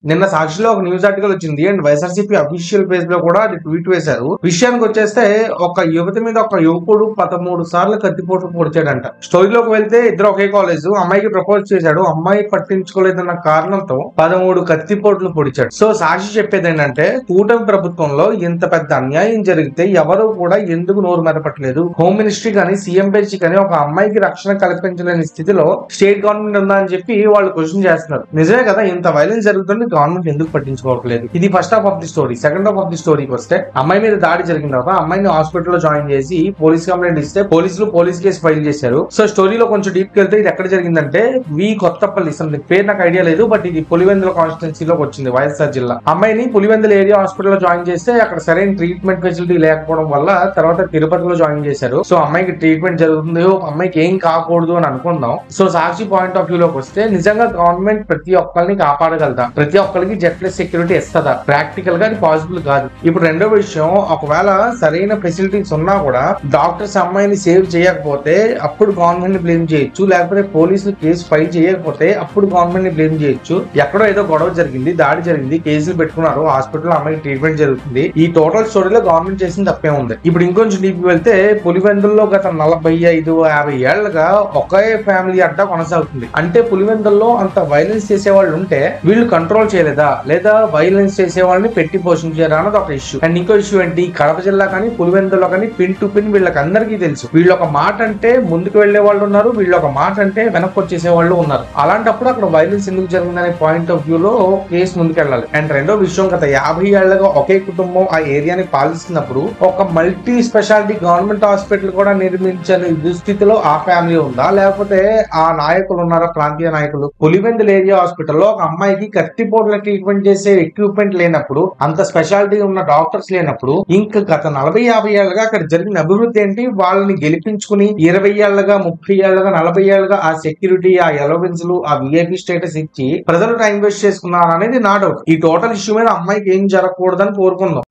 నిన్న సాక్షిలో ఒక న్యూస్ ఆర్టికల్ వచ్చింది అండ్ వైఎస్ఆర్సీపీ అఫీషియల్ పేజ్ లో కూడా అది ట్వీట్ వేశారు. విషయానికి వచ్చేస్తే ఒక యువతి మీద ఒక యువకుడు 13 సార్లు కత్తిపోట్లు పొడిచాడంట. స్టోరీలోకి వెళ్తే ఇద్దరు ఒకే కాలేజ్, అమ్మాయికి ప్రపోజ్ చేశాడు, అమ్మాయి పట్టించుకోలేదన్న కారణంతో 13 కత్తిపోట్లు పొడిచాడు. సో సాక్షి చెప్పేది ఏంటంటే కూటమి ప్రభుత్వంలో ఇంత పెద్ద అన్యాయం జరిగితే ఎవరు కూడా ఎందుకు నోరు మెదపట్లేదు? హోమ్ మినిస్ట్రీ కానీ సీఎం బెంచ్ కానీ ఒక అమ్మాయికి రక్షణ కల్పించలేని స్థితిలో స్టేట్ గవర్నమెంట్ ఉందా అని చెప్పి వాళ్ళు క్వశ్చన్ చేస్తున్నారు. నిజమే కదా, ఇంత వైలెన్స్ జరుగుతుంది, గవర్నమెంట్ ఎందుకు పట్టించుకోవట్లేదు? ఇది first half of the story. Second half of the స్టోరీకి వస్తే అమ్మాయి మీద దాడి జరిగిన తర్వాత అమ్మాయిని హాస్పిటల్లో జాయిన్ చేసి పోలీస్ కంప్లైంట్ ఇస్తే పోలీసులు పోలీస్ కేసు ఫైల్ చేశారు. సో స్టోరీలో కొంచెం డీప్ కి వెళ్తే ఇది ఎక్కడ జరిగిందంటే కొత్తపల్లి, పేరు నాకు ఐడియా లేదు, బట్ ఇది పులివెందుల కాన్స్టిట్యున్సీలోకి వచ్చింది, వైఎస్ఆర్ జిల్లా. అమ్మాయిని పులివెందుల ఏరియా హాస్పిటల్లో జాయిన్ చేస్తే అక్కడ సరైన ట్రీట్మెంట్ ఫెసిలిటీ లేకపోవడం వల్ల తర్వాత తిరుపతిలో జాయిన్ చేశారు. సో అమ్మాయికి ట్రీట్మెంట్ జరుగుతుంది, అమ్మాయికి ఏం కాకూడదు అని అనుకుందాం. So Sakshi point of view లోకి వస్తే నిజంగా గవర్నమెంట్ ప్రతి ఒక్కరిని కాపాడగలదా? ప్రతి ఒక్కరికి జెట్లెస్ సెక్యూరిటీ ఇస్తుందా? ప్రాక్టికల్ గా అది పాసిబుల్ కాదు. ఇప్పుడు రెండో విషయం, ఒకవేళ సరైన ఫెసిలిటీస్ ఉన్నా కూడా డాక్టర్స్ అమ్మాయిని సేవ్ చేయకపోతే అప్పుడు గవర్నమెంట్ ని బ్లేమ్ చేయొచ్చు, లేకపోతే పోలీసులు కేసు ఫైల్ చేయకపోతే అప్పుడు గవర్నమెంట్ ని బ్లేమ్ చేయొచ్చు. ఎక్కడో ఏదో గొడవ జరిగింది, దాడి జరిగింది, కేసులు పెట్టుకున్నారు, హాస్పిటల్ అమ్మాయికి ట్రీట్మెంట్ జరుగుతుంది. ఈ టోటల్ స్టోరీలో గవర్నమెంట్ చేసిన తప్పే ఉంది. ఇప్పుడు ఇంకొంచెం డీప్ వెళ్తే పులివెందుల్లో గత 45-50 ఏళ్లుగా ఒకే ఫ్యామిలీ అడ్డా కొనసాగుతుంది. అంటే పులివెందుల్లో అంత వైలెన్స్ చేసే వాళ్ళు ఉంటే వీళ్ళు కంట్రోల్ చేయలేదా, లేదా వైలెన్స్ చేసే వాళ్ళని పెట్టి పోషించారా అన్నది ఒక ఇష్యూ. అండ్ ఇంకో ఇష్యూ ఏంటి, కడప జిల్లా కానీ పులివెందులో కానీ పిన్ టు పిన్ వీళ్ళకి అందరికీ తెలుసు. వీళ్ళు ఒక మాట అంటే ముందుకు వెళ్లే వాళ్ళు ఉన్నారు, వీళ్ళు ఒక మాట అంటే వెనక్కి వచ్చేసే వాళ్ళు ఉన్నారు. అలాంటప్పుడు అక్కడ వైలెన్స్ ఎందుకు జరిగిందనే పాయింట్ ఆఫ్ వ్యూ లో కేసు ముందుకెళ్ళాలి. అండ్ రెండో విషయం, గత 50 ఏళ్లుగా ఒకే కుటుంబం ఆ ఏరియాని పాలిస్తున్నప్పుడు ఒక మల్టీ స్పెషాలిటీ గవర్నమెంట్ హాస్పిటల్ కూడా నిర్మించని దుస్థితిలో ఆ ఫ్యామిలీ ఉందా, లేకపోతే ఆ నాయకులు ఉన్నారా, ప్రాంతీయ నాయకులు? పులివెందుల ఏరియా హాస్పిటల్లో ఒక అమ్మాయికి కత్తిపోట్ల ట్రీట్మెంట్ చేసే ఎక్విప్మెంట్ లేనప్పుడు, అంత స్పెషాలిటీ ఉన్న డాక్టర్స్ లేనప్పుడు ఇంకా గత 40-50 ఏళ్లుగా అక్కడ జరిగిన అభివృద్ధి ఏంటి? వాళ్ళని గెలిపించుకుని 20 ఏళ్లుగా 30 ఏళ్లుగా 40 ఏళ్లుగా ఆ సెక్యూరిటీ, ఆ అలవెన్స్లు, ఆ విఐపి స్టేటస్ ఇచ్చి ప్రజలు టైం వేస్ట్ చేసుకున్నారు అనేది నా డౌట్. ఈ టోటల్ ఇష్యూ మీద అమ్మాయికి ఏం జరగకూడదని కోరుకుందాం.